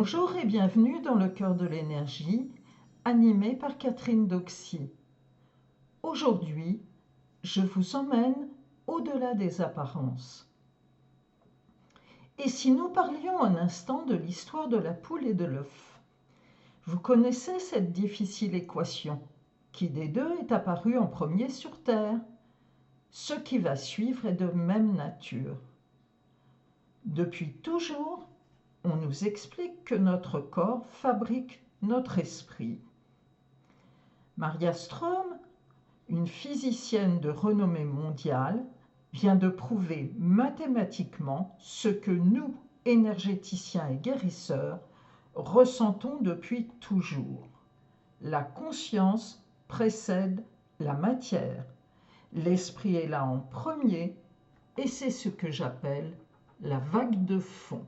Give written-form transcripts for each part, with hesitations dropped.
Bonjour et bienvenue dans le cœur de l'énergie, animé par Catherine Doxy. Aujourd'hui, je vous emmène au-delà des apparences. Et si nous parlions un instant de l'histoire de la poule et de l'œuf? Vous connaissez cette difficile équation. Qui des deux est apparu en premier sur Terre? Ce qui va suivre est de même nature. Depuis toujours, on nous explique que notre corps fabrique notre esprit. Maria Ström, une physicienne de renommée mondiale, vient de prouver mathématiquement ce que nous, énergéticiens et guérisseurs, ressentons depuis toujours. La conscience précède la matière. L'esprit est là en premier et c'est ce que j'appelle la vague de fond.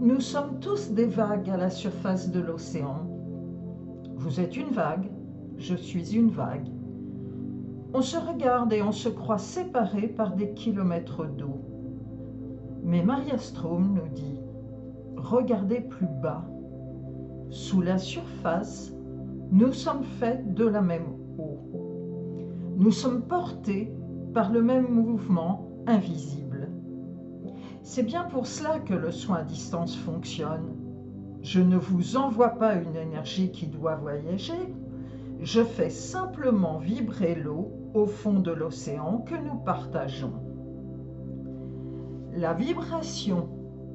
Nous sommes tous des vagues à la surface de l'océan. Vous êtes une vague, je suis une vague. On se regarde et on se croit séparés par des kilomètres d'eau. Mais Maria Ström nous dit, regardez plus bas. Sous la surface, nous sommes faits de la même eau. Nous sommes portés par le même mouvement invisible. C'est bien pour cela que le soin à distance fonctionne. Je ne vous envoie pas une énergie qui doit voyager, je fais simplement vibrer l'eau au fond de l'océan que nous partageons. La vibration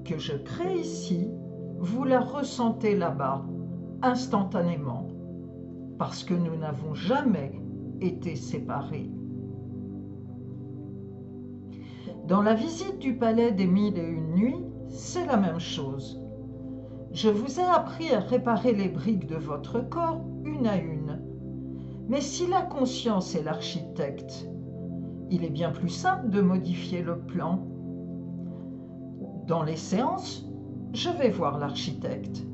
que je crée ici, vous la ressentez là-bas, instantanément, parce que nous n'avons jamais été séparés. Dans la visite du palais des 1001 nuits, c'est la même chose. Je vous ai appris à réparer les briques de votre corps une à une. Mais si la conscience est l'architecte, il est bien plus simple de modifier le plan. Dans les séances, je vais voir l'architecte.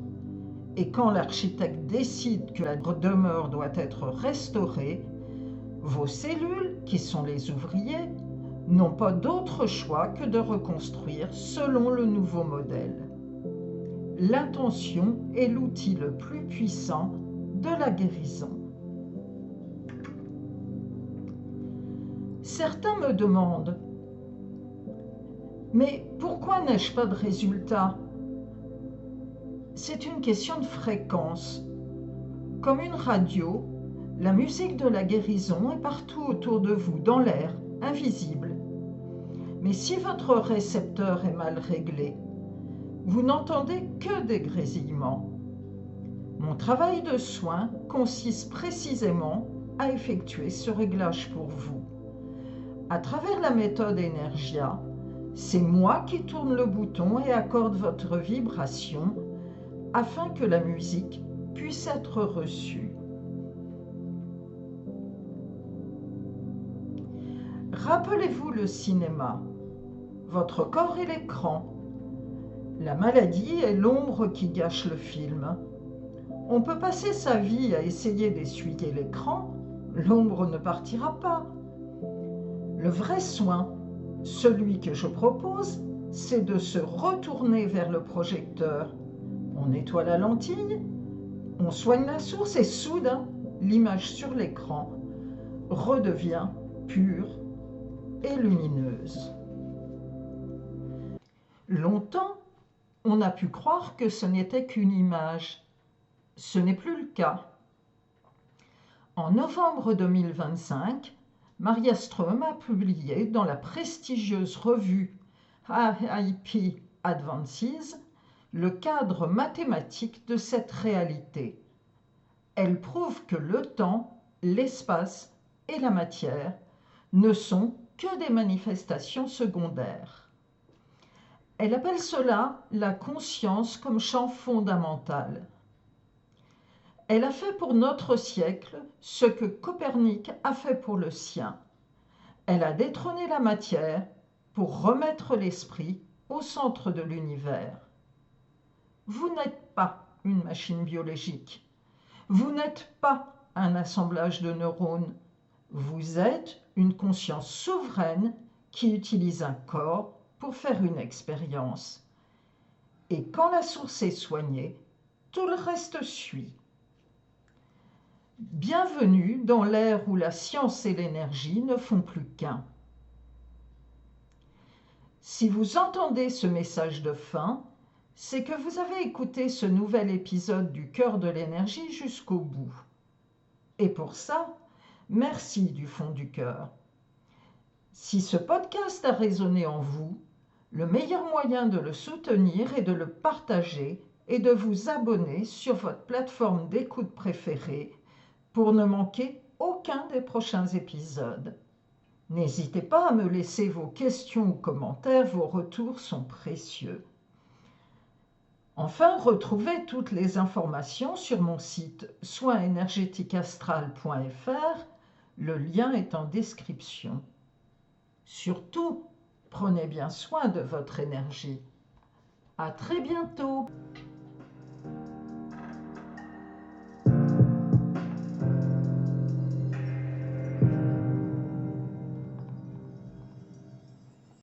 Et quand l'architecte décide que la demeure doit être restaurée, vos cellules, qui sont les ouvriers, n'ont pas d'autre choix que de reconstruire selon le nouveau modèle. L'intention est l'outil le plus puissant de la guérison. Certains me demandent « Mais pourquoi n'ai-je pas de résultat ?» C'est une question de fréquence. Comme une radio, la musique de la guérison est partout autour de vous, dans l'air, invisible. Mais si votre récepteur est mal réglé, vous n'entendez que des grésillements. Mon travail de soin consiste précisément à effectuer ce réglage pour vous. À travers la méthode Energia, c'est moi qui tourne le bouton et accorde votre vibration afin que la musique puisse être reçue. Rappelez-vous le cinéma. Votre corps est l'écran. La maladie est l'ombre qui gâche le film. On peut passer sa vie à essayer d'essuyer l'écran, l'ombre ne partira pas. Le vrai soin, celui que je propose, c'est de se retourner vers le projecteur. On nettoie la lentille, on soigne la source et soudain, l'image sur l'écran redevient pure et lumineuse. Longtemps, on a pu croire que ce n'était qu'une image. Ce n'est plus le cas. En novembre 2025, Maria Ström a publié dans la prestigieuse revue AIP Advances le cadre mathématique de cette réalité. Elle prouve que le temps, l'espace et la matière ne sont que des manifestations secondaires. Elle appelle cela la conscience comme champ fondamental. Elle a fait pour notre siècle ce que Copernic a fait pour le sien. Elle a détrôné la matière pour remettre l'esprit au centre de l'univers. Vous n'êtes pas une machine biologique. Vous n'êtes pas un assemblage de neurones. Vous êtes une conscience souveraine qui utilise un corps pour faire une expérience. Et quand la source est soignée, tout le reste suit. Bienvenue dans l'ère où la science et l'énergie ne font plus qu'un. Si vous entendez ce message de fin, c'est que vous avez écouté ce nouvel épisode du Cœur de l'énergie jusqu'au bout. Et pour ça, merci du fond du cœur. Si ce podcast a résonné en vous, le meilleur moyen de le soutenir et de le partager est de vous abonner sur votre plateforme d'écoute préférée pour ne manquer aucun des prochains épisodes. N'hésitez pas à me laisser vos questions ou commentaires, vos retours sont précieux. Enfin, retrouvez toutes les informations sur mon site soinsenergétiqueastral.fr, le lien est en description. Surtout, prenez bien soin de votre énergie. À très bientôt!